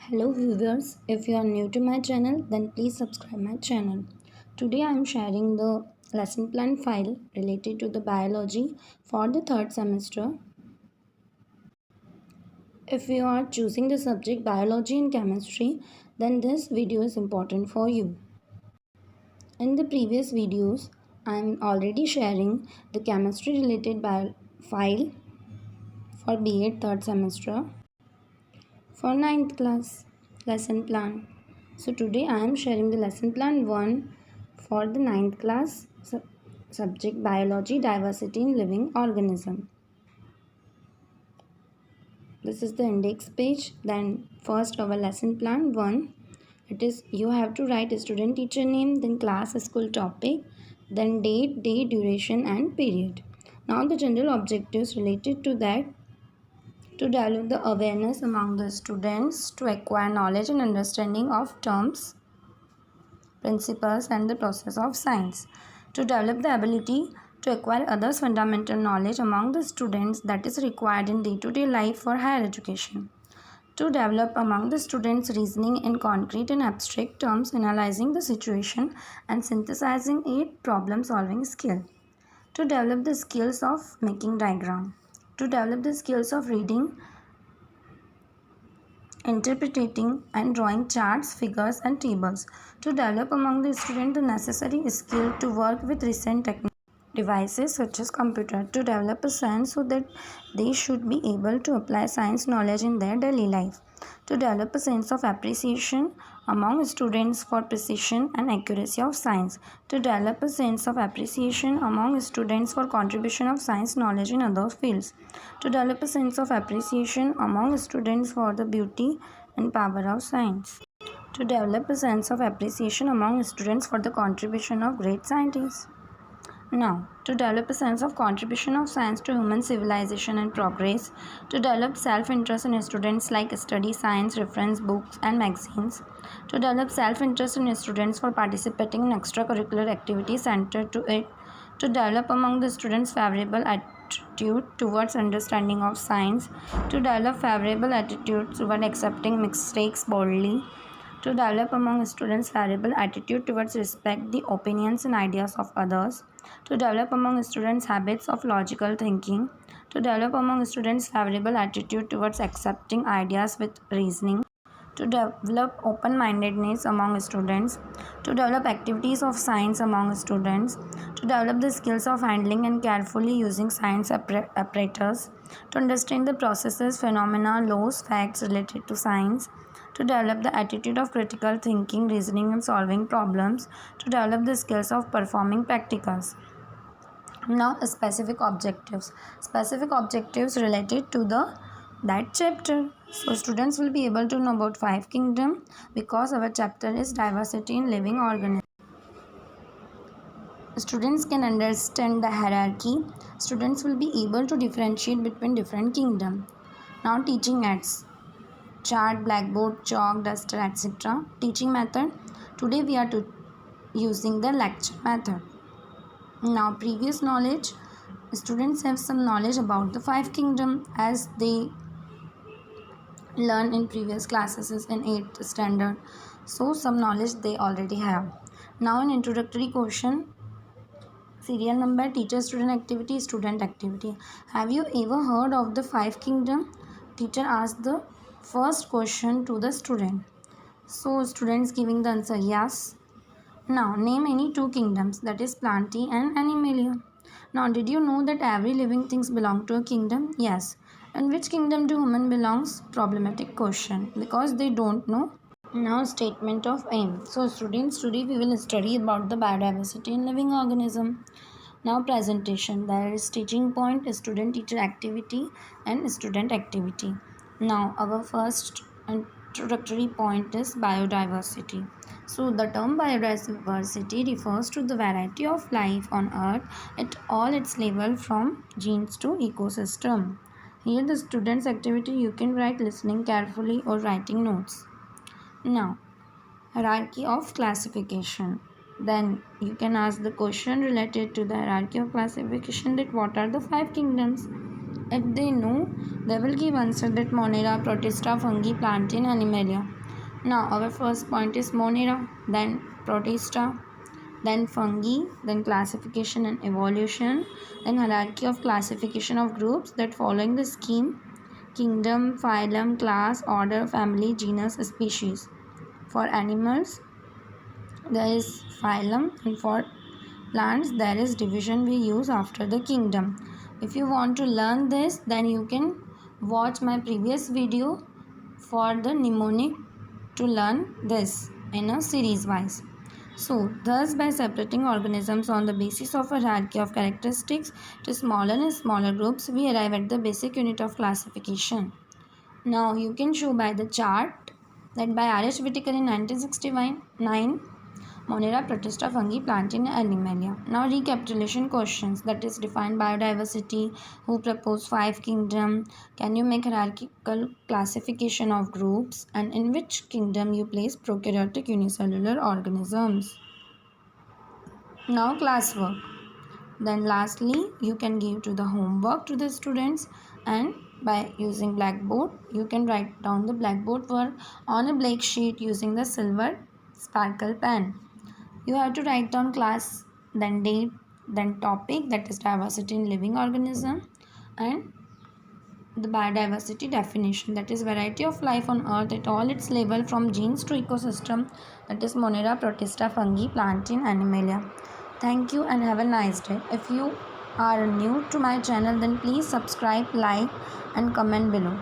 Hello viewers, if you are new to my channel then please subscribe my channel. Today I am sharing the lesson plan file related to the biology for the third semester. If you are choosing the subject biology and chemistry then this video is important for you. In the previous videos I am already sharing the chemistry related file for B.Ed third semester for ninth class lesson plan. So today I am sharing the lesson plan 1 for the ninth class subject biology diversity in living organism. This is the index page. Then first our lesson plan 1. It is you have to write a student teacher name, then class school topic, then date, day, duration and period. Now the general objectives related to that: to develop the awareness among the students, to acquire knowledge and understanding of terms, principles and the process of science, to develop the ability to acquire others fundamental knowledge among the students that is required in day-to-day life for higher education, to develop among the students reasoning in concrete and abstract terms, analyzing the situation and synthesizing a problem solving skill, to develop the skills of making diagram, to develop the skills of reading, interpreting and drawing charts, figures and tables, to develop among the students the necessary skill to work with recent technical devices such as computer, to develop a science so that they should be able to apply science knowledge in their daily life, to develop a sense of appreciation among students for precision and accuracy of science, to develop a sense of appreciation among students for contribution of science knowledge in other fields, to develop a sense of appreciation among students for the beauty and power of science, to develop a sense of appreciation among students for the contribution of great scientists. Now, to develop a sense of contribution of science to human civilization and progress, to develop self-interest in students like study science, reference books and magazines, to develop self-interest in students for participating in extracurricular activities centered to it, to develop among the students favorable attitude towards understanding of science, to develop favorable attitude toward accepting mistakes boldly, to develop among students favorable attitude towards respect the opinions and ideas of others, to develop among students habits of logical thinking, to develop among students favorable attitude towards accepting ideas with reasoning, to develop open-mindedness among students, to develop activities of science among students, to develop the skills of handling and carefully using science apparatus, to understand the processes, phenomena, laws, facts related to science, to develop the attitude of critical thinking, reasoning and solving problems, to develop the skills of performing practicals. Now specific objectives related to that chapter. So students will be able to know about five kingdom because our chapter is diversity in living organisms. Students can understand the hierarchy. Students will be able to differentiate between different kingdom. Now teaching aids: chart, blackboard, chalk, duster, etc. Teaching method: today we are using the lecture method. Now previous knowledge: students have some knowledge about the five kingdom as they learn in previous classes in 8th standard, so some knowledge they already have. Now an introductory question: serial number, teacher student activity, student activity. Have you ever heard of the five kingdom? Teacher asked the first question to the student, so students giving the answer yes. Now name any two kingdoms, that is Plantae and Animalia. Now did you know that every living things belong to a kingdom? Yes. And which kingdom do human belongs? Problematic question because they don't know. Now statement of aim. So students, today we will study about the biodiversity in living organism. Now presentation. There is teaching point, student teacher activity and student activity. Now our first introductory point is biodiversity. So the term biodiversity refers to the variety of life on earth at all its level from genes to ecosystem. Here the student's activity, you can write listening carefully or writing notes. Now hierarchy of classification. Then you can ask the question related to the hierarchy of classification, that what are the five kingdoms? If they know, they will give answer that Monera, Protista, fungi, plantain, Animalia. Now our first point is Monera, then Protista, then fungi, then classification and evolution, then hierarchy of classification of groups that following the scheme: kingdom, phylum, class, order, family, genus, species. For animals, there is phylum, and for plants there is division we use after the kingdom. If you want to learn this, then you can watch my previous video for the mnemonic to learn this in a series wise. So, thus by separating organisms on the basis of a hierarchy of characteristics to smaller and smaller groups, we arrive at the basic unit of classification. Now, you can show by the chart that by R.H. Whitaker in 1969, Monera, Protista, fungi, plantain, and Animalia. Now, recapitulation questions, that is define biodiversity, who proposed 5 kingdom, can you make hierarchical classification of groups, and in which kingdom you place prokaryotic unicellular organisms. Now, classwork. Then lastly, you can give to the homework to the students, and by using blackboard, you can write down the blackboard work on a blank sheet using the silver sparkle pen. You have to write down class, then date, then topic, that is diversity in living organism, and the biodiversity definition, that is variety of life on earth at all its level from genes to ecosystem, that is Monera, Protista, fungi, plantain, Animalia. Thank you and have a nice day. If you are new to my channel, then please subscribe, like and comment below.